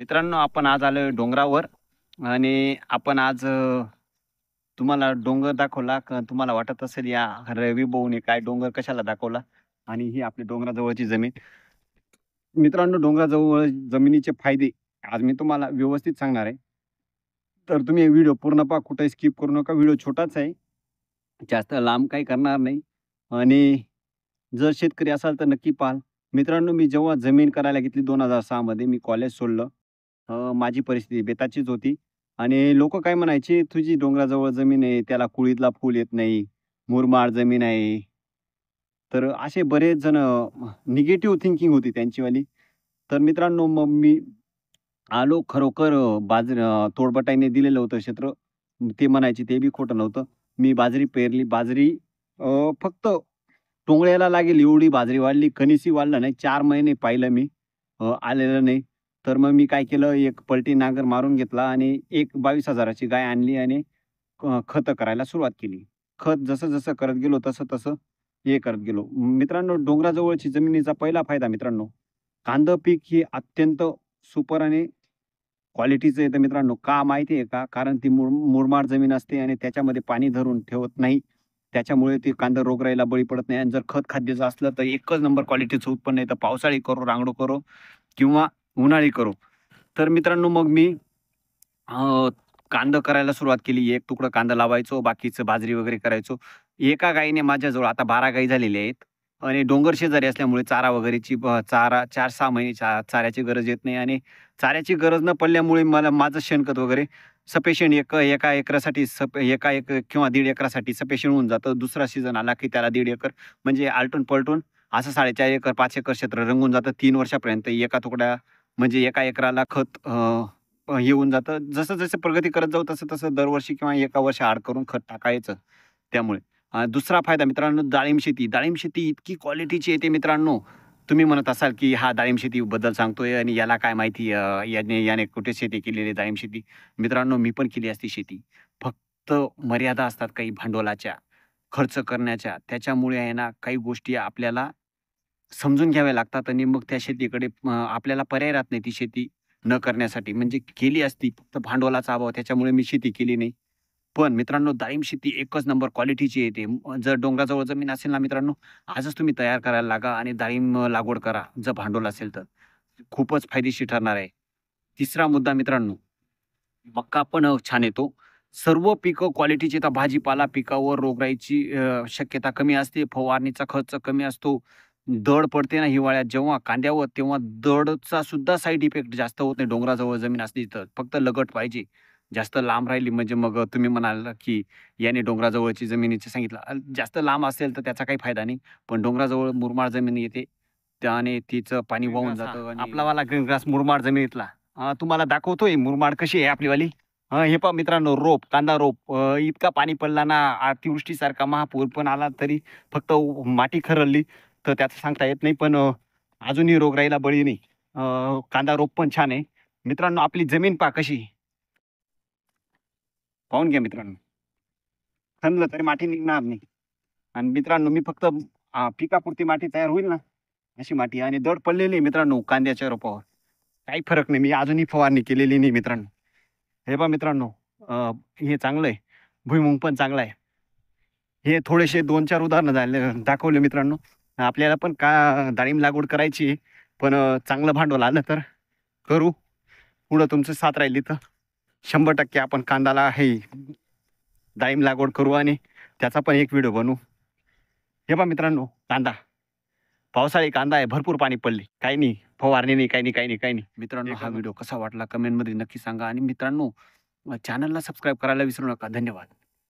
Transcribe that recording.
मित्रांनो, आपण आज आलोय डोंगरावर आणि आपण आज तुम्हाला डोंगर दाखवला का तुम्हाला वाटत असेल या रवी भाऊने काय डोंगर कशाला दाखवला आणि ही आपली डोंगराजवळची जमीन. मित्रांनो, डोंगराजवळ जमिनीचे फायदे आज मी तुम्हाला व्यवस्थित सांगणार आहे. तर तुम्ही व्हिडिओ पूर्ण पहा, कुठे स्किप करू नका. व्हिडिओ छोटाच आहे, जास्त लांब काही करणार नाही आणि जर शेतकरी असाल तर नक्की पाहाल. मित्रांनो, मी जेव्हा जमीन करायला घेतली 2006 मध्ये मी कॉलेज सोडलं. माझी परिस्थिती बेताचीच होती आणि लोकं काय म्हणायचे, "तुझी डोंगराजवळ जमीन आहे, त्याला कुळीतला फूल येत नाही, मुरमाड जमीन आहे." तर असे बरेच जण निगेटिव्ह थिंकिंग होती त्यांचीवाली. तर मित्रांनो, मग मी आलो खरोखर तोडपटाईने दिलेलं होतं क्षेत्र. ते म्हणायचे ते बी खोटं नव्हतं. मी बाजरी पेरली. बाजरी फक्त टोंगळ्याला लागेल एवढी बाजरी वाढली, कणीसही वाढलं नाही. 4 महिने पाहिलं मी, आलेलं नाही. तर मग मी काय केलं, एक पलटी नांगर मारून घेतला आणि एक 22,000 ची गाय आणली आणि खतं करायला सुरुवात केली. खत जसं-जसं करत गेलो, तसं-तसं हे करत गेलो. मित्रांनो, डोंगराजवळची जमिनीचा पहिला फायदा मित्रांनो, कांदं पीक हे अत्यंत सुपर आणि क्वालिटीचं येतं मित्रांनो. का माहिती आहे का? कारण ती मुरमाड जमीन असते आणि त्याच्यामध्ये पाणी धरून ठेवत नाही. त्याच्यामुळे ते कांदा रोगराईला बळी पडत नाही आणि जर खत खाद्याचं असलं तर एकच नंबर क्वालिटीचं उत्पन्न येतं. पावसाळी करो, रांगडो करो किंवा उन्हाळी करो. तर मित्रांनो, मग मी कांदं करायला सुरुवात केली. एक तुकडं कांदा लावायचो, बाकीचं बाजरी वगैरे करायचो. एका गाईने माझ्याजवळ आता 12 गाई झालेल्या आहेत आणि डोंगर शेजारी असल्यामुळे चारा वगैरेची चारा 4-6 महिने चाऱ्याची गरज येत नाही आणि चाऱ्याची गरज न पडल्यामुळे मला माझं शेणखत वगैरे सफिशियंट एका एकरासाठी एका एक किंवा 1.5 एकरासाठी सफिशियंट होऊन जातं. दुसरा सीझन आला की त्याला 1.5 एकर म्हणजे आलटून-पलटून असं 4.5 एकर, 5 एकर क्षेत्र रंगून जातं. 3 वर्षापर्यंत एका तुकड्या म्हणजे एका एकराला खत हे होऊन जातं. जसं-जसं प्रगती करत जाऊ तसं-तसं दरवर्षी किंवा एका वर्ष आड करून खत टाकायचं त्यामुळे. दुसरा फायदा मित्रांनो, डाळिंब शेती. डाळिंब शेती इतकी क्वालिटीची येते मित्रांनो. तुम्ही म्हणत असाल, की हा डाळिंब शेतीबद्दल सांगतोय आणि याला काय माहिती, याने याने कुठे शेती केलेली आहे डाळिंब शेती. मित्रांनो, मी पण केली असती शेती. फक्त मर्यादा असतात काही भांडवलाच्या, खर्च करण्याच्या. त्याच्यामुळे आहे ना, काही गोष्टी आपल्याला समजून घ्याव्या लागतात आणि मग त्या शेतीकडे आपल्याला पर्याय राहत नाही ती शेती न करण्यासाठी. म्हणजे केली असती, फक्त भांडवलाचा अभाव त्याच्यामुळे मी शेती केली नाही. पण मित्रांनो, डाळिंब शेती एकच नंबर क्वालिटीची येते. जर डोंगराजवळ जमीन असेल ना मित्रांनो, आजच तुम्ही तयार करायला लागा आणि डाळिंब लागवड करा. जर भांडवल असेल तर. खूपच फायदेशीर ठरणार आहे. तिसरा मुद्दा मित्रांनो, मका पण छान येतो. सर्व पिकं क्वालिटीची येतात. भाजीपाला पिकावर रोगराईची शक्यता कमी असते. फवारणीचा खर्च कमी असतो. दड पडते ना हिवाळ्यात जेव्हा कांद्यावर, तेव्हा दडचा सुद्धा साइड इफेक्ट जास्त होत नाही डोंगराजवळ जमीन असली तर. फक्त लगट पाहिजे. जास्त लांब राहिली म्हणजे मग तुम्ही म्हणाल, की याने डोंगराजवळची जमिनीचं सांगितलं. जास्त लांब असेल तर त्याचा काही फायदा नाही. पण डोंगराजवळ मुरमाड जमीन येते. त्याने तिचं पाणी वाहून जातं आणि आपलावाला ग्रीन ग्रास मुरमाड जमिनीतला. तुम्हाला दाखवतोय मुरमाड कशी आहे आपलीवाली. हे पहा मित्रांनो, रोप, कांदा रोप, इतका पाणी पडला ना, अतिवृष्टीसारखा महापूर पण आला तरी फक्त माती खरडली तर त्याचं सांगता येत नाही. पण अजूनही रोगराईला बळी नाही. कांदा रोप पण छान आहे. मित्रांनो, आपली जमीन पहा कशी आहे. पाहून घ्या मित्रांनो. खणलं तरी माती निघणार नाही. आणि मित्रांनो, मी फक्त पिकापुरती माती तयार होईल ना, अशी माती आणि दड पडलेली आहे मित्रांनो कांद्याच्या रोपावर. काही फरक नाही. मी अजूनही फवारणी केलेली नाही मित्रांनो. हे पहा मित्रांनो, हे चांगलं आहे. भुईमुग पण चांगला आहे. हे थोडेसे 2-4 उदाहरणं झाले दाखवले मित्रांनो. आपल्याला पण डाळिंब लागवड करायची आहे. पण चांगलं भांडवल आलं तर करू. पुढं तुमची साथ राहिली तर 100% आपण कांद्याला हे डाळिंब लागवड करू आणि त्याचा पण एक व्हिडिओ बनवू. हे पहा मित्रांनो, कांदा. पावसाळी कांदा आहे, भरपूर पाणी पडले. काही नाही, फवारणी नाही, काही नाही, काही नाही, काही नाही. मित्रांनो, हा व्हिडिओ कसा वाटला कमेंटमध्ये नक्की सांगा आणि मित्रांनो, चॅनलला सबस्क्राईब करायला विसरू नका. धन्यवाद.